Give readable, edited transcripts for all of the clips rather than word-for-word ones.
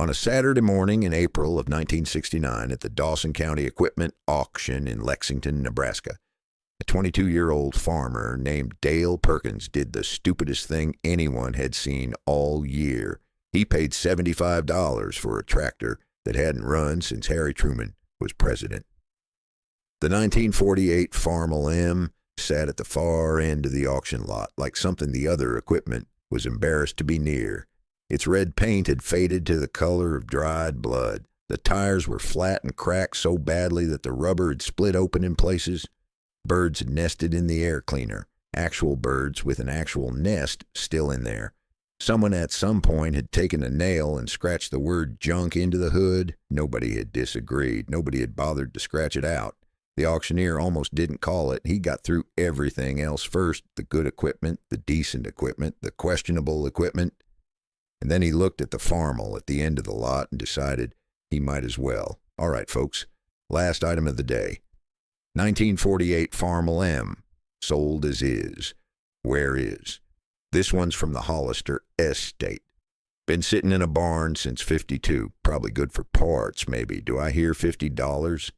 On a Saturday morning in April of 1969 at the Dawson County Equipment Auction in Lexington, Nebraska, a 22-year-old farmer named Dale Perkins did the stupidest thing anyone had seen all year. He paid $75 for a tractor that hadn't run since Harry Truman was president. The 1948 Farmel M sat at the far end of the auction lot like something the other equipment was embarrassed to be near. Its red paint had faded to the color of dried blood. The tires were flat and cracked so badly that the rubber had split open in places. Birds had nested in the air cleaner, actual birds with an actual nest still in there. Someone at some point had taken a nail and scratched the word junk into the hood. Nobody had disagreed. Nobody had bothered to scratch it out. The auctioneer almost didn't call it. He got through everything else first, the good equipment, the decent equipment, the questionable equipment. And then he looked at the Farmel at the end of the lot and decided he might as well. All right, folks, last item of the day. 1948 Farmel M, sold as is. Where is? This one's from the Hollister Estate. Been sitting in a barn since '52. Probably good for parts, maybe. Do I hear $50?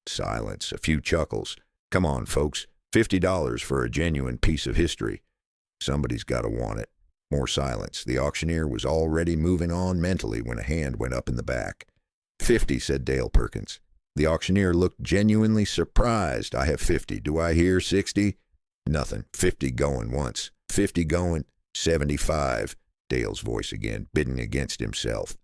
Silence. A few chuckles. Come on, folks. $50 for a genuine piece of history. Somebody's got to want it. More silence. The auctioneer was already moving on mentally when a hand went up in the back. 50, said Dale Perkins. The auctioneer looked genuinely surprised. I have 50. Do I hear 60? Nothing. 50 going once. 50 going. 75. Dale's voice again, bidding against himself.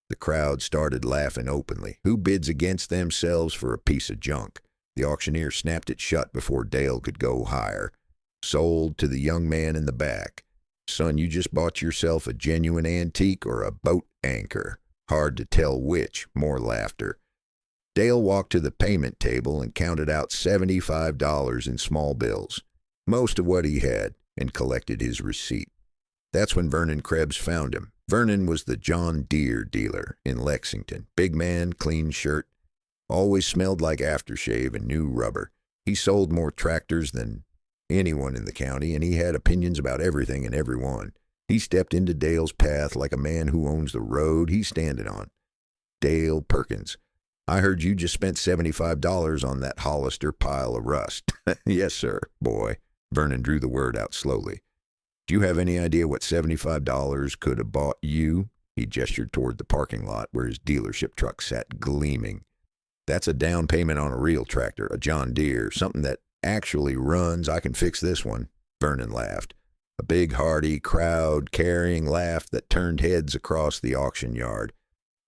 The crowd started laughing openly. Who bids against themselves for a piece of junk? The auctioneer snapped it shut before Dale could go higher. Sold to the young man in the back. Son, you just bought yourself a genuine antique or a boat anchor. Hard to tell which. More laughter. Dale walked to the payment table and counted out $75 in small bills, most of what he had, and collected his receipt. That's when Vernon Krebs found him. Vernon was the John Deere dealer in Lexington. Big man, clean shirt, always smelled like aftershave and new rubber. He sold more tractors than anyone in the county, and he had opinions about everything and everyone. He stepped into Dale's path like a man who owns the road he's standing on. Dale Perkins, I heard you just spent $75 on that Hollister pile of rust. Yes, sir, boy. Vernon drew the word out slowly. Do you have any idea what $75 could have bought you? He gestured toward the parking lot where his dealership truck sat gleaming. That's a down payment on a real tractor, a John Deere, something that actually runs. I can fix this one. Vernon laughed. A big, hearty, crowd-carrying laugh that turned heads across the auction yard.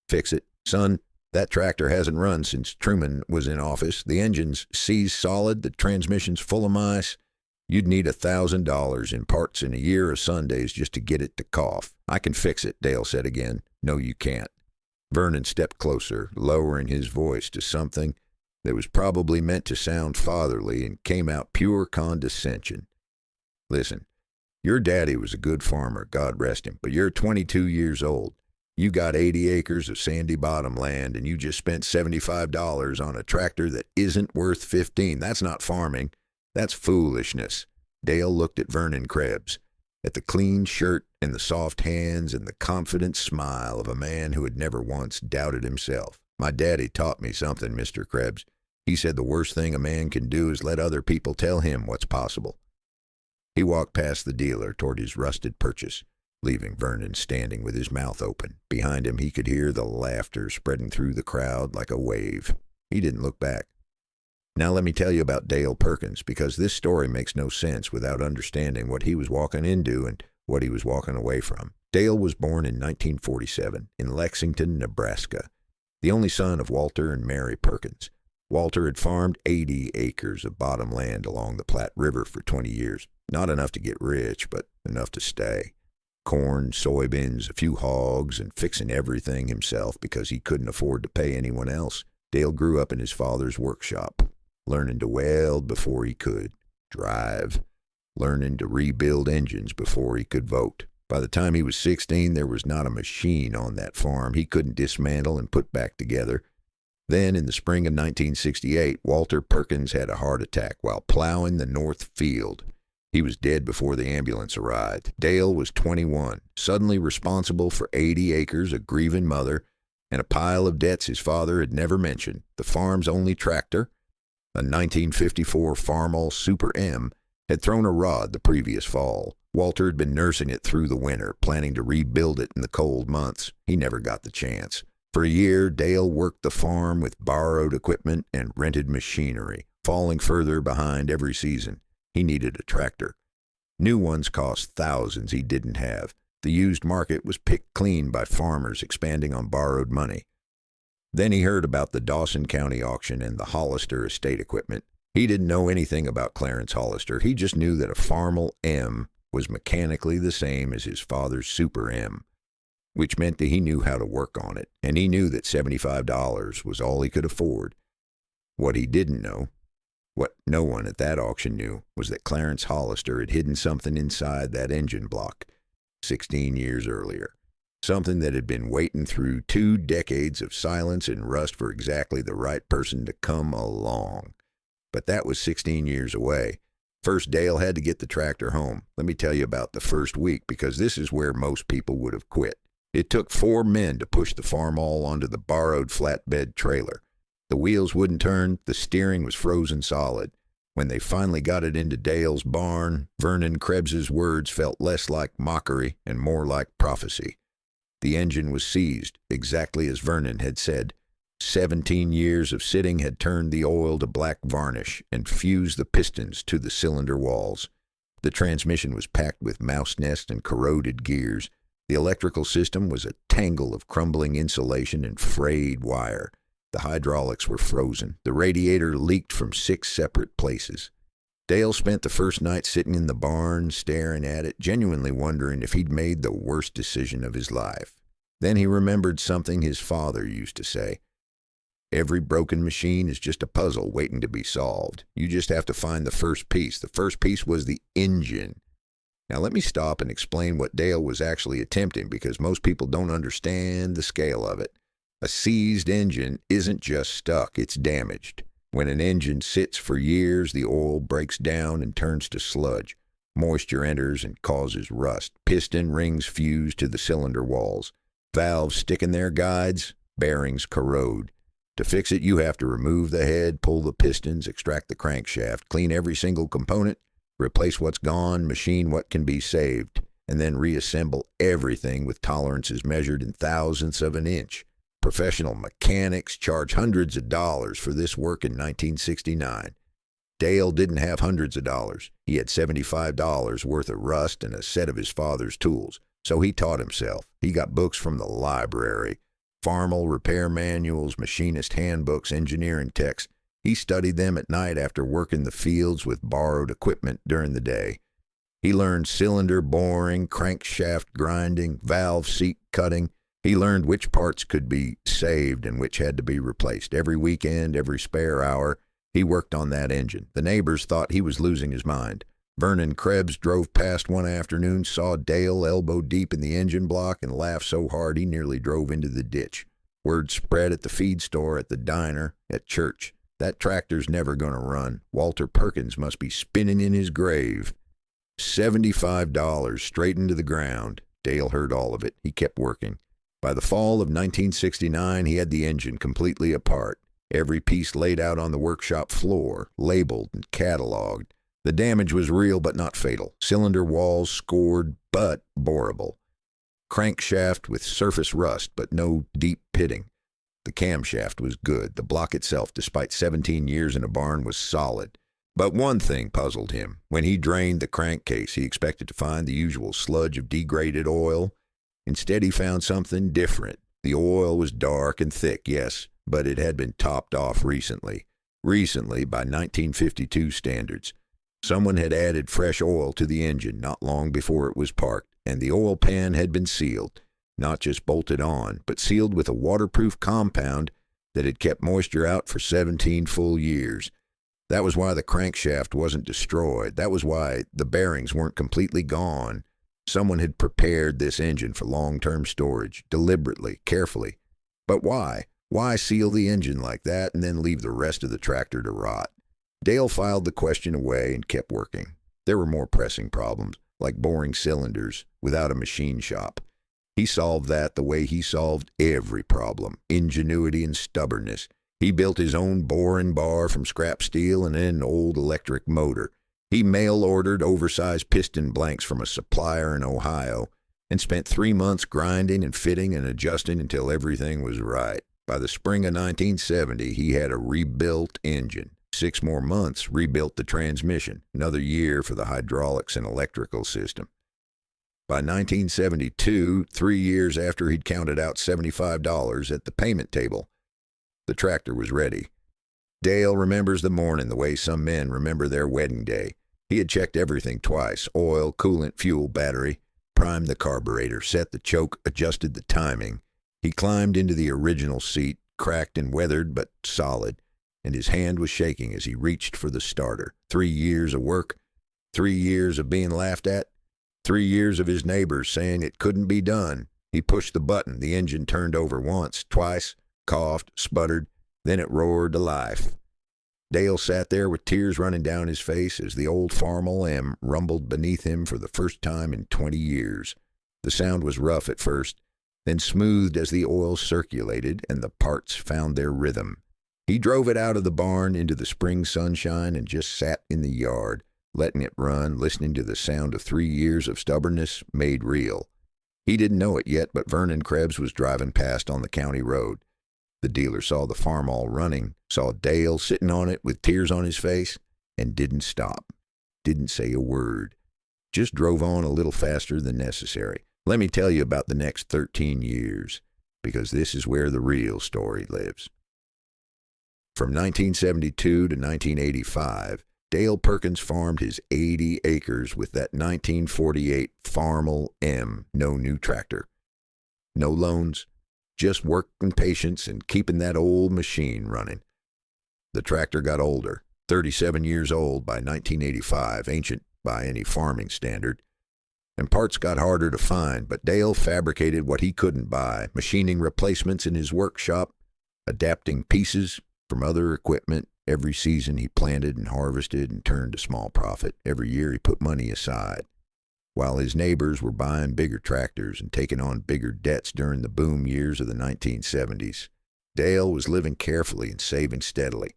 Fix it? Son, that tractor hasn't run since Truman was in office. The engine's seized solid, the transmission's full of mice. You'd need $1,000 in parts in a year of Sundays just to get it to cough. I can fix it, Dale said again. No, you can't. Vernon stepped closer, lowering his voice to something that was probably meant to sound fatherly and came out pure condescension. Listen, your daddy was a good farmer, God rest him, but you're 22 years old. You got 80 acres of sandy bottom land, and you just spent $75 on a tractor that isn't worth $15. That's not farming. That's foolishness. Dale looked at Vernon Krebs, at the clean shirt and the soft hands and the confident smile of a man who had never once doubted himself. My daddy taught me something, Mr. Krebs. He said the worst thing a man can do is let other people tell him what's possible. He walked past the dealer toward his rusted purchase, leaving Vernon standing with his mouth open. Behind him he could hear the laughter spreading through the crowd like a wave. He didn't look back. Now let me tell you about Dale Perkins, because this story makes no sense without understanding what he was walking into and what he was walking away from. Dale was born in 1947 in Lexington, Nebraska, the only son of Walter and Mary Perkins. Walter had farmed 80 acres of bottom land along the Platte River for 20 years. Not enough to get rich, but enough to stay. Corn, soybeans, a few hogs, and fixing everything himself because he couldn't afford to pay anyone else. Dale grew up in his father's workshop, learning to weld before he could drive, learning to rebuild engines before he could vote. By the time he was 16, there was not a machine on that farm he couldn't dismantle and put back together. Then, in the spring of 1968, Walter Perkins had a heart attack while plowing the north field. He was dead before the ambulance arrived. Dale was 21, suddenly responsible for 80 acres, a grieving mother, and a pile of debts his father had never mentioned. The farm's only tractor, a 1954 Farmall Super M, had thrown a rod the previous fall. Walter had been nursing it through the winter, planning to rebuild it in the cold months. He never got the chance. For a year, Dale worked the farm with borrowed equipment and rented machinery, falling further behind every season. He needed a tractor. New ones cost thousands he didn't have. The used market was picked clean by farmers expanding on borrowed money. Then he heard about the Dawson County auction and the Hollister estate equipment. He didn't know anything about Clarence Hollister. He just knew that a Farmall M was mechanically the same as his father's Super M, which meant that he knew how to work on it, and he knew that $75 was all he could afford. What he didn't know, what no one at that auction knew, was that Clarence Hollister had hidden something inside that engine block 16 years earlier. Something that had been waiting through 2 decades of silence and rust for exactly the right person to come along. But that was 16 years away. First, Dale had to get the tractor home. Let me tell you about the first week, because this is where most people would have quit. It took 4 men to push the Farmall onto the borrowed flatbed trailer. The wheels wouldn't turn, the steering was frozen solid. When they finally got it into Dale's barn, Vernon Krebs's words felt less like mockery and more like prophecy. The engine was seized, exactly as Vernon had said. 17 years of sitting had turned the oil to black varnish and fused the pistons to the cylinder walls. The transmission was packed with mouse nests and corroded gears. The electrical system was a tangle of crumbling insulation and frayed wire. The hydraulics were frozen. The radiator leaked from 6 separate places. Dale spent the first night sitting in the barn, staring at it, genuinely wondering if he'd made the worst decision of his life. Then he remembered something his father used to say. Every broken machine is just a puzzle waiting to be solved. You just have to find the first piece. The first piece was the engine. Now let me stop and explain what Dale was actually attempting, because most people don't understand the scale of it. A seized engine isn't just stuck, it's damaged. When an engine sits for years, the oil breaks down and turns to sludge. Moisture enters and causes rust. Piston rings fuse to the cylinder walls. Valves stick in their guides. Bearings corrode. To fix it, you have to remove the head, pull the pistons, extract the crankshaft, clean every single component, replace what's gone, machine what can be saved, and then reassemble everything with tolerances measured in thousandths of an inch. Professional mechanics charge hundreds of dollars for this work in 1969. Dale didn't have hundreds of dollars. He had $75 worth of rust and a set of his father's tools. So he taught himself. He got books from the library, Farmall repair manuals, machinist handbooks, engineering texts. He studied them at night after working the fields with borrowed equipment during the day. He learned cylinder boring, crankshaft grinding, valve seat cutting. He learned which parts could be saved and which had to be replaced. Every weekend, every spare hour, he worked on that engine. The neighbors thought he was losing his mind. Vernon Krebs drove past one afternoon, saw Dale elbow deep in the engine block, and laughed so hard he nearly drove into the ditch. Word spread at the feed store, at the diner, at church. That tractor's never going to run. Walter Perkins must be spinning in his grave. $75 straight into the ground. Dale heard all of it. He kept working. By the fall of 1969, he had the engine completely apart. Every piece laid out on the workshop floor, labeled and cataloged. The damage was real but not fatal. Cylinder walls scored but boreable. Crankshaft with surface rust but no deep pitting. The camshaft was good. The block itself, despite 17 years in a barn, was solid. But one thing puzzled him. When he drained the crankcase, he expected to find the usual sludge of degraded oil. Instead, he found something different. The oil was dark and thick, yes, but it had been topped off recently. Recently, by 1952 standards. Someone had added fresh oil to the engine not long before it was parked, and the oil pan had been sealed, not just bolted on, but sealed with a waterproof compound that had kept moisture out for 17 full years. That was why the crankshaft wasn't destroyed. That was why the bearings weren't completely gone. Someone had prepared this engine for long-term storage, deliberately, carefully. But why? Why seal the engine like that and then leave the rest of the tractor to rot? Dale filed the question away and kept working. There were more pressing problems, like boring cylinders without a machine shop. He solved that the way he solved every problem, ingenuity and stubbornness. He built his own bore and bar from scrap steel and then an old electric motor. He mail-ordered oversized piston blanks from a supplier in Ohio and spent 3 months grinding and fitting and adjusting until everything was right. By the spring of 1970, he had a rebuilt engine. 6 more months rebuilt the transmission, another year for the hydraulics and electrical system. By 1972, 3 years after he'd counted out $75 at the payment table, the tractor was ready. Dale remembers the morning the way some men remember their wedding day. He had checked everything twice: oil, coolant, fuel, battery, primed the carburetor, set the choke, adjusted the timing. He climbed into the original seat, cracked and weathered but solid, and his hand was shaking as he reached for the starter. 3 years of work, 3 years of being laughed at, 3 years of his neighbors saying it couldn't be done. He pushed the button. The engine turned over once, twice, coughed, sputtered, then it roared to life. Dale sat there with tears running down his face as the old Farmall M rumbled beneath him for the first time in 20 years. The sound was rough at first, then smoothed as the oil circulated and the parts found their rhythm. He drove it out of the barn into the spring sunshine and just sat in the yard, letting it run, listening to the sound of 3 years of stubbornness made real. He didn't know it yet, but Vernon Krebs was driving past on the county road. The dealer saw the Farmall running, saw Dale sitting on it with tears on his face, and didn't stop, didn't say a word, just drove on a little faster than necessary. Let me tell you about the next 13 years, because this is where the real story lives. From 1972 to 1985, Dale Perkins farmed his 80 acres with that 1948 Farmall M, no new tractor. No loans, just work and patience and keeping that old machine running. The tractor got older, 37 years old by 1985, ancient by any farming standard. And parts got harder to find, but Dale fabricated what he couldn't buy, machining replacements in his workshop, adapting pieces from other equipment. Every season he planted and harvested and turned a small profit. Every year he put money aside. While his neighbors were buying bigger tractors and taking on bigger debts during the boom years of the 1970s, Dale was living carefully and saving steadily.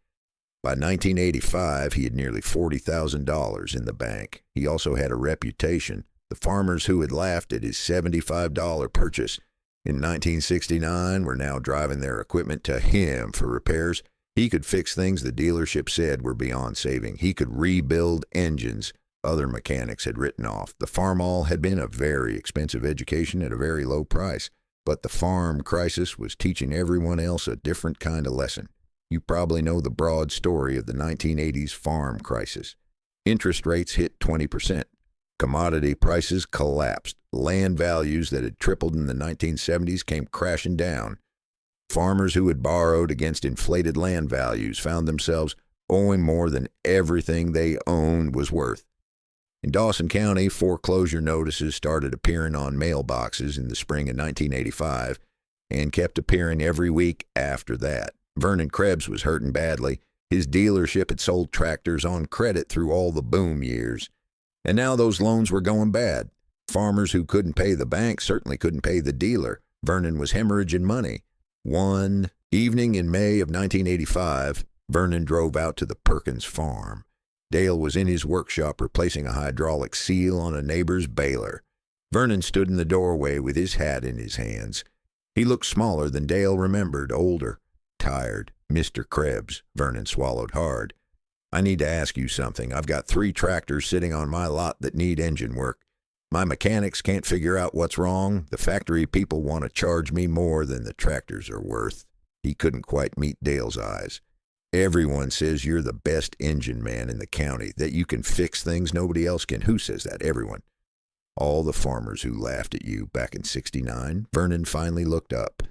By 1985, he had nearly $40,000 in the bank. He also had a reputation. The farmers who had laughed at his $75 purchase in 1969 were now driving their equipment to him for repairs. He could fix things the dealership said were beyond saving. He could rebuild engines other mechanics had written off. The Farmall had been a very expensive education at a very low price, but the farm crisis was teaching everyone else a different kind of lesson. You probably know the broad story of the 1980s farm crisis. Interest rates hit 20%. Commodity prices collapsed. Land values that had tripled in the 1970s came crashing down. Farmers who had borrowed against inflated land values found themselves owing more than everything they owned was worth. In Dawson County, foreclosure notices started appearing on mailboxes in the spring of 1985 and kept appearing every week after that. Vernon Krebs was hurting badly. His dealership had sold tractors on credit through all the boom years, and now those loans were going bad. Farmers who couldn't pay the bank certainly couldn't pay the dealer. Vernon was hemorrhaging money. One evening in May of 1985, Vernon drove out to the Perkins farm. Dale was in his workshop replacing a hydraulic seal on a neighbor's baler. Vernon stood in the doorway with his hat in his hands. He looked smaller than Dale remembered, older, tired. Mr. Krebs, Vernon swallowed hard. I need to ask you something. I've got 3 tractors sitting on my lot that need engine work. My mechanics can't figure out what's wrong. The factory people want to charge me more than the tractors are worth. He couldn't quite meet Dale's eyes. Everyone says you're the best engine man in the county, that you can fix things nobody else can. Who says that? Everyone. All the farmers who laughed at you back in '69. Vernon finally looked up.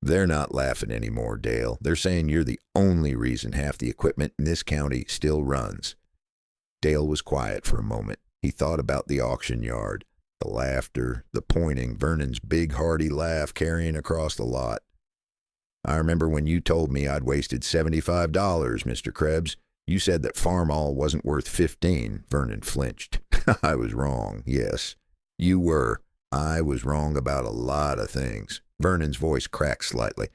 They're not laughing anymore, Dale. They're saying you're the only reason half the equipment in this county still runs. Dale was quiet for a moment. He thought about the auction yard, the laughter, the pointing, Vernon's big hearty laugh carrying across the lot. I remember when you told me I'd wasted $75, Mr. Krebs. You said that Farmall wasn't worth $15. Vernon flinched. I was wrong, yes. You were. I was wrong about a lot of things. Vernon's voice cracked slightly.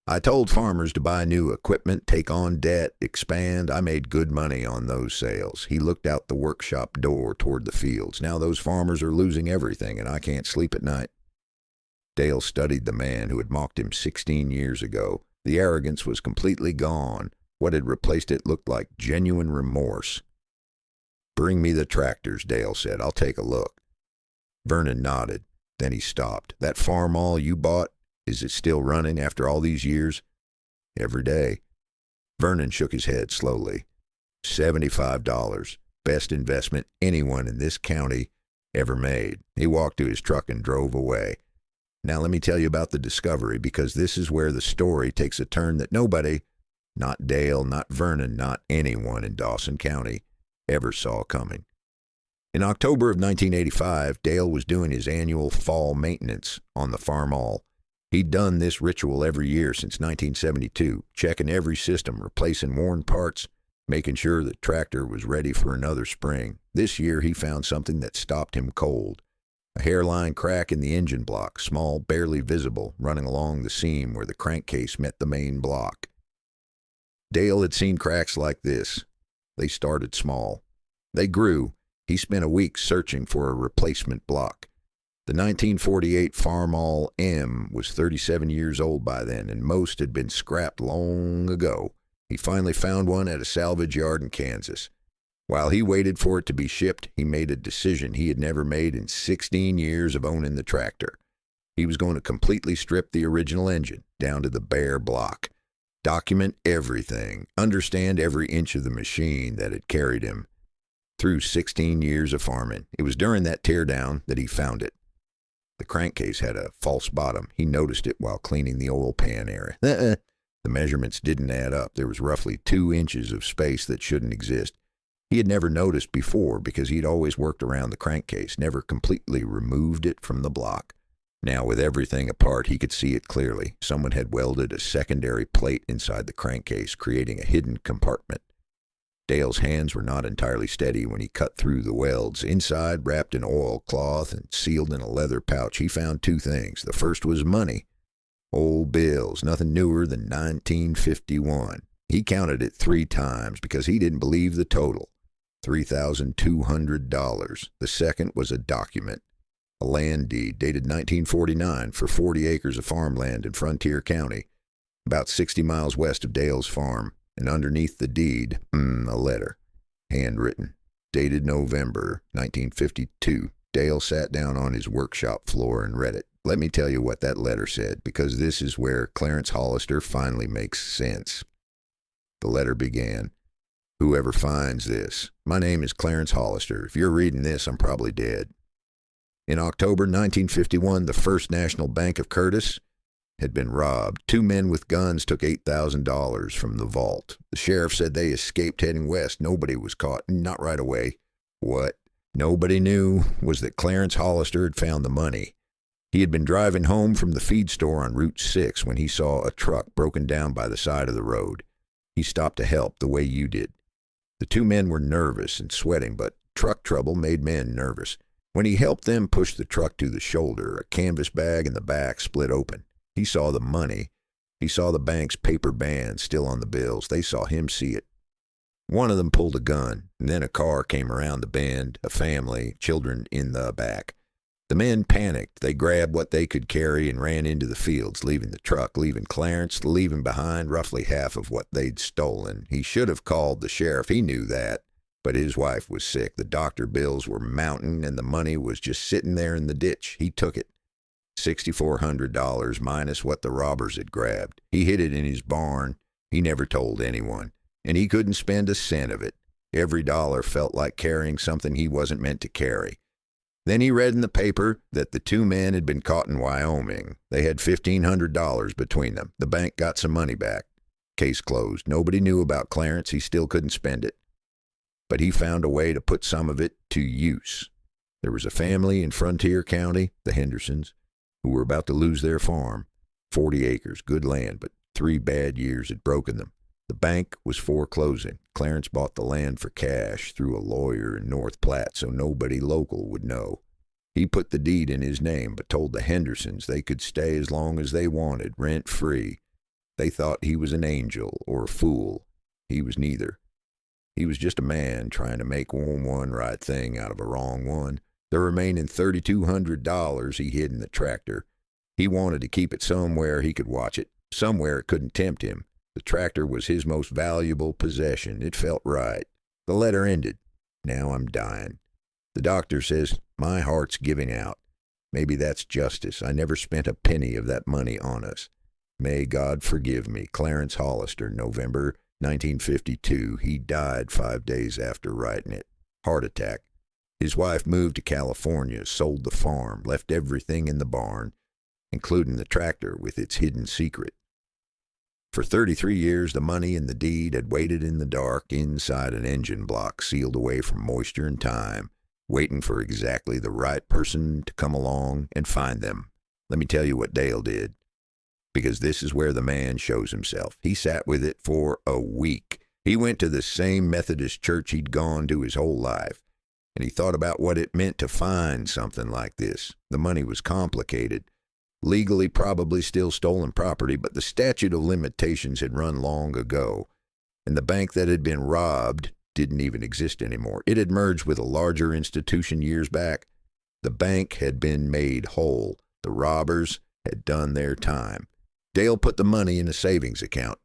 I told farmers to buy new equipment, take on debt, expand. I made good money on those sales. He looked out the workshop door toward the fields. Now those farmers are losing everything, and I can't sleep at night. Dale studied the man who had mocked him 16 years ago. The arrogance was completely gone. What had replaced it looked like genuine remorse. Bring me the tractors, Dale said. I'll take a look. Vernon nodded. Then he stopped. That farm all you bought, is it still running after all these years? Every day. Vernon shook his head slowly. $75. Best investment anyone in this county ever made. He walked to his truck and drove away. Now let me tell you about the discovery, because this is where the story takes a turn that nobody, not Dale, not Vernon, not anyone in Dawson County, ever saw coming. In October of 1985, Dale was doing his annual fall maintenance on the farm all. He'd done this ritual every year since 1972, checking every system, replacing worn parts, making sure the tractor was ready for another spring. This year he found something that stopped him cold. A hairline crack in the engine block, small, barely visible, running along the seam where the crankcase met the main block. Dale had seen cracks like this. They started small. They grew. He spent a week searching for a replacement block. The 1948 Farmall M was 37 years old by then, and most had been scrapped long ago. He finally found one at a salvage yard in Kansas. While he waited for it to be shipped, he made a decision he had never made in 16 years of owning the tractor. He was going to completely strip the original engine, down to the bare block. Document everything, understand every inch of the machine that had carried him through 16 years of farming. It was during that teardown that he found it. The crankcase had a false bottom. He noticed it while cleaning the oil pan area. The measurements didn't add up. There was roughly 2 inches of space that shouldn't exist. He had never noticed before because he'd always worked around the crankcase, never completely removed it from the block. Now, with everything apart, he could see it clearly. Someone had welded a secondary plate inside the crankcase, creating a hidden compartment. Dale's hands were not entirely steady when he cut through the welds. Inside, wrapped in oilcloth and sealed in a leather pouch, he found 2 things. The first was money. Old bills, nothing newer than 1951. He counted it 3 times because he didn't believe the total. $3,200. The second was a document. A land deed dated 1949 for 40 acres of farmland in Frontier County, about 60 miles west of Dale's farm. And underneath the deed, a letter, handwritten, dated November 1952. Dale sat down on his workshop floor and read it. Let me tell you what that letter said, because this is where Clarence Hollister finally makes sense. The letter began, "Whoever finds this, my name is Clarence Hollister. If you're reading this, I'm probably dead." In October 1951, the First National Bank of Curtis had been robbed. 2 men with guns took $8,000 from the vault. The sheriff said they escaped heading west. Nobody was caught, not right away. What nobody knew was that Clarence Hollister had found the money. He had been driving home from the feed store on Route 6 when he saw a truck broken down by the side of the road. He stopped to help the way you did. The 2 men were nervous and sweating, but truck trouble made men nervous. When he helped them push the truck to the shoulder, a canvas bag in the back split open. He saw the money. He saw the bank's paper band still on the bills. They saw him see it. One of them pulled a gun, and then a car came around the bend, a family, children in the back. The men panicked. They grabbed what they could carry and ran into the fields, leaving the truck, leaving Clarence, leaving behind roughly half of what they'd stolen. He should have called the sheriff. He knew that. But his wife was sick. The doctor bills were mounting, and the money was just sitting there in the ditch. He took it. $6,400 minus what the robbers had grabbed. He hid it in his barn. He never told anyone. And he couldn't spend a cent of it. Every dollar felt like carrying something he wasn't meant to carry. Then he read in the paper that the 2 men had been caught in Wyoming. They had $1,500 between them. The bank got some money back. Case closed. Nobody knew about Clarence. He still couldn't spend it. But he found a way to put some of it to use. There was a family in Frontier County, the Hendersons, who were about to lose their farm. 40 acres, good land, but 3 bad years had broken them. The bank was foreclosing. Clarence bought the land for cash through a lawyer in North Platte so nobody local would know. He put the deed in his name, but told the Hendersons they could stay as long as they wanted, rent-free. They thought he was an angel or a fool. He was neither. He was just a man trying to make one right thing out of a wrong one. The remaining $3,200 he hid in the tractor. He wanted to keep it somewhere he could watch it, somewhere it couldn't tempt him. The tractor was his most valuable possession. It felt right. The letter ended. Now I'm dying. The doctor says my heart's giving out. Maybe that's justice. I never spent a penny of that money on us. May God forgive me. Clarence Hollister, November 1952. He died 5 days after writing it. Heart attack. His wife moved to California, sold the farm, left everything in the barn, including the tractor with its hidden secret. For 33 years, the money and the deed had waited in the dark inside an engine block sealed away from moisture and time, waiting for exactly the right person to come along and find them. Let me tell you what Dale did, because this is where the man shows himself. He sat with it for a week. He went to the same Methodist church he'd gone to his whole life, and he thought about what it meant to find something like this. The money was complicated. Legally probably still stolen property, but the statute of limitations had run long ago, and the bank that had been robbed didn't even exist anymore. It had merged with a larger institution years back. The bank had been made whole. The robbers had done their time. Dale put the money in a savings account,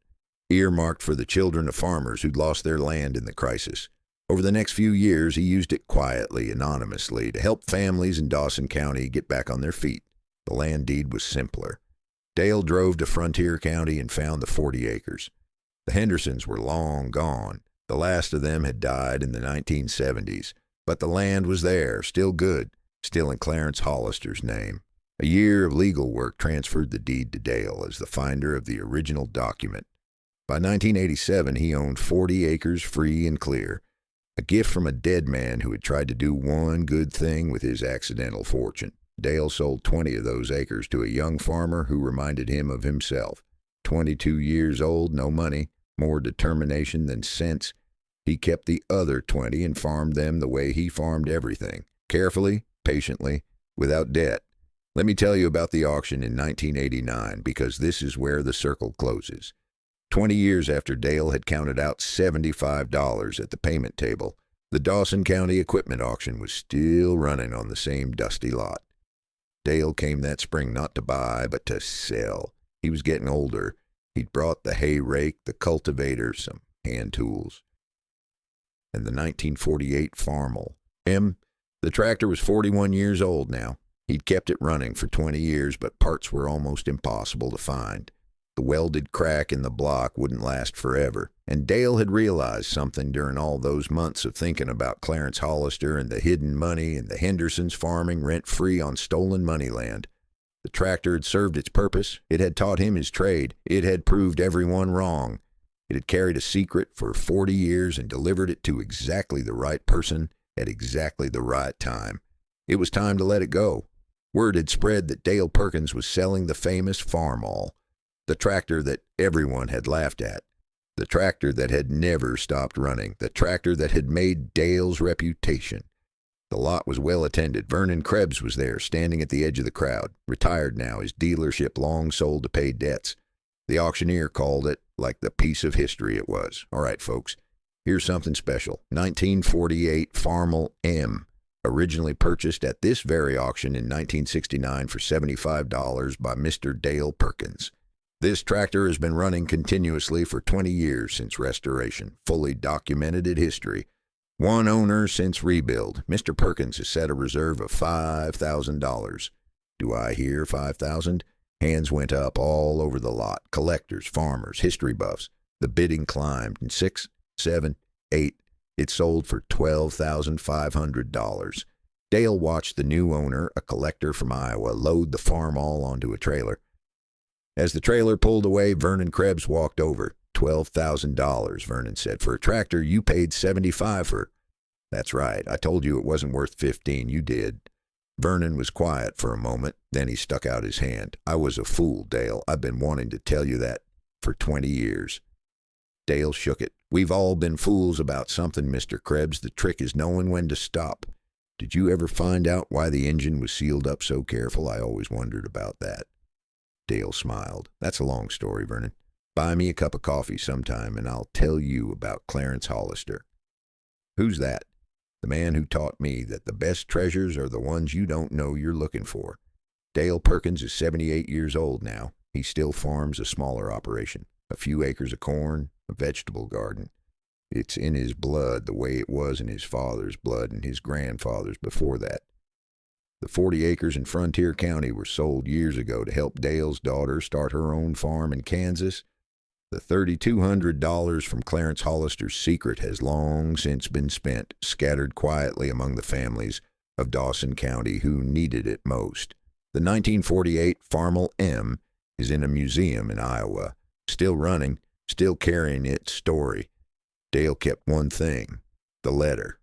earmarked for the children of farmers who'd lost their land in the crisis. Over the next few years, he used it quietly, anonymously, to help families in Dawson County get back on their feet. The land deed was simpler. Dale drove to Frontier County and found the 40 acres. The Hendersons were long gone. The last of them had died in the 1970s, but the land was there, still good, still in Clarence Hollister's name. A year of legal work transferred the deed to Dale as the finder of the original document. By 1987, he owned 40 acres free and clear, a gift from a dead man who had tried to do one good thing with his accidental fortune. Dale sold 20 of those acres to a young farmer who reminded him of himself. 22 years old, no money, more determination than sense. He kept the other 20 and farmed them the way he farmed everything, carefully, patiently, without debt. Let me tell you about the auction in 1989, because this is where the circle closes. 20 years after Dale had counted out $75 at the payment table, the Dawson County equipment auction was still running on the same dusty lot. Dale came that spring not to buy, but to sell. He was getting older. He'd brought the hay rake, the cultivator, some hand tools, and the 1948 Farmall. The tractor was 41 years old now. He'd kept it running for 20 years, but parts were almost impossible to find. The welded crack in the block wouldn't last forever, and Dale had realized something during all those months of thinking about Clarence Hollister and the hidden money and the Hendersons farming rent-free on stolen money land. The tractor had served its purpose. It had taught him his trade. It had proved everyone wrong. It had carried a secret for 40 years and delivered it to exactly the right person at exactly the right time. It was time to let it go. Word had spread that Dale Perkins was selling the famous Farmall, the tractor that everyone had laughed at, the tractor that had never stopped running, the tractor that had made Dale's reputation. The lot was well attended. Vernon Krebs was there, standing at the edge of the crowd. Retired now, his dealership long sold to pay debts. The auctioneer called it like the piece of history it was. All right, folks, here's something special. 1948 Farmall M, originally purchased at this very auction in 1969 for $75 by Mr. Dale Perkins. This tractor has been running continuously for 20 years since restoration, fully documented in history. One owner since rebuild. Mr. Perkins has set a reserve of $5,000. Do I hear 5,000? Hands went up all over the lot. Collectors, farmers, history buffs. The bidding climbed. In 6, 7, 8, it sold for $12,500. Dale watched the new owner, a collector from Iowa, load the Farmall onto a trailer. As the trailer pulled away, Vernon Krebs walked over. $12,000, Vernon said. For a tractor, you paid $75 for. That's right. I told you it wasn't worth $15. You did. Vernon was quiet for a moment. Then he stuck out his hand. I was a fool, Dale. I've been wanting to tell you that for 20 years. Dale shook it. "We've all been fools about something, Mr. Krebs. The trick is knowing when to stop. Did you ever find out why the engine was sealed up so careful? I always wondered about that." Dale smiled. "That's a long story, Vernon. Buy me a cup of coffee sometime, and I'll tell you about Clarence Hollister." "Who's that?" "The man who taught me that the best treasures are the ones you don't know you're looking for. Dale Perkins is 78 years old now. He still farms a smaller operation, a few acres of corn, a vegetable garden. It's in his blood the way it was in his father's blood and his grandfather's before that. The 40 acres in Frontier County were sold years ago to help Dale's daughter start her own farm in Kansas. The $3,200 from Clarence Hollister's secret has long since been spent, scattered quietly among the families of Dawson County who needed it most. The 1948 Farmel M is in a museum in Iowa, still running, still carrying its story. Dale kept one thing, the letter.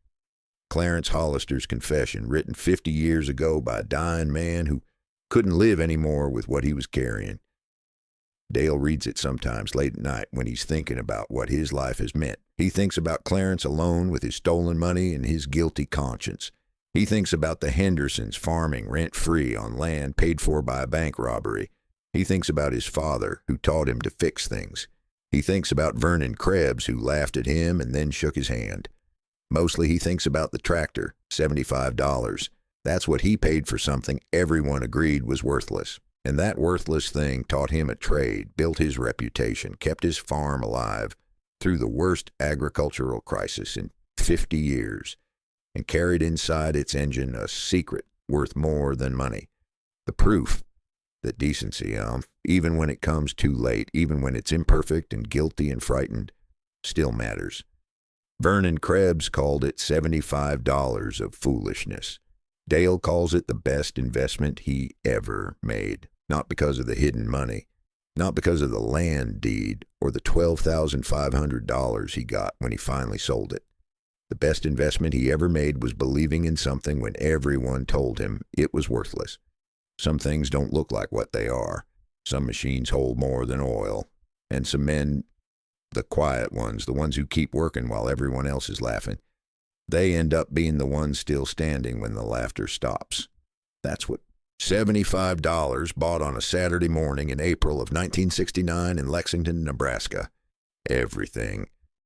Clarence Hollister's confession, written 50 years ago by a dying man who couldn't live anymore with what he was carrying. Dale reads it sometimes late at night when he's thinking about what his life has meant. He thinks about Clarence alone with his stolen money and his guilty conscience. He thinks about the Hendersons farming rent-free on land paid for by a bank robbery. He thinks about his father, who taught him to fix things. He thinks about Vernon Krebs, who laughed at him and then shook his hand. Mostly he thinks about the tractor, $75. That's what he paid for something everyone agreed was worthless. And that worthless thing taught him a trade, built his reputation, kept his farm alive through the worst agricultural crisis in 50 years, and carried inside its engine a secret worth more than money. The proof that decency, even when it comes too late, even when it's imperfect and guilty and frightened, still matters. Vernon Krebs called it $75 of foolishness. Dale calls it the best investment he ever made, not because of the hidden money, not because of the land deed or the $12,500 he got when he finally sold it. The best investment he ever made was believing in something when everyone told him it was worthless. Some things don't look like what they are. Some machines hold more than oil. And some men, the quiet ones, the ones who keep working while everyone else is laughing, they end up being the ones still standing when the laughter stops. That's what $75 bought on a Saturday morning in April of 1969 in Lexington, Nebraska. Everything.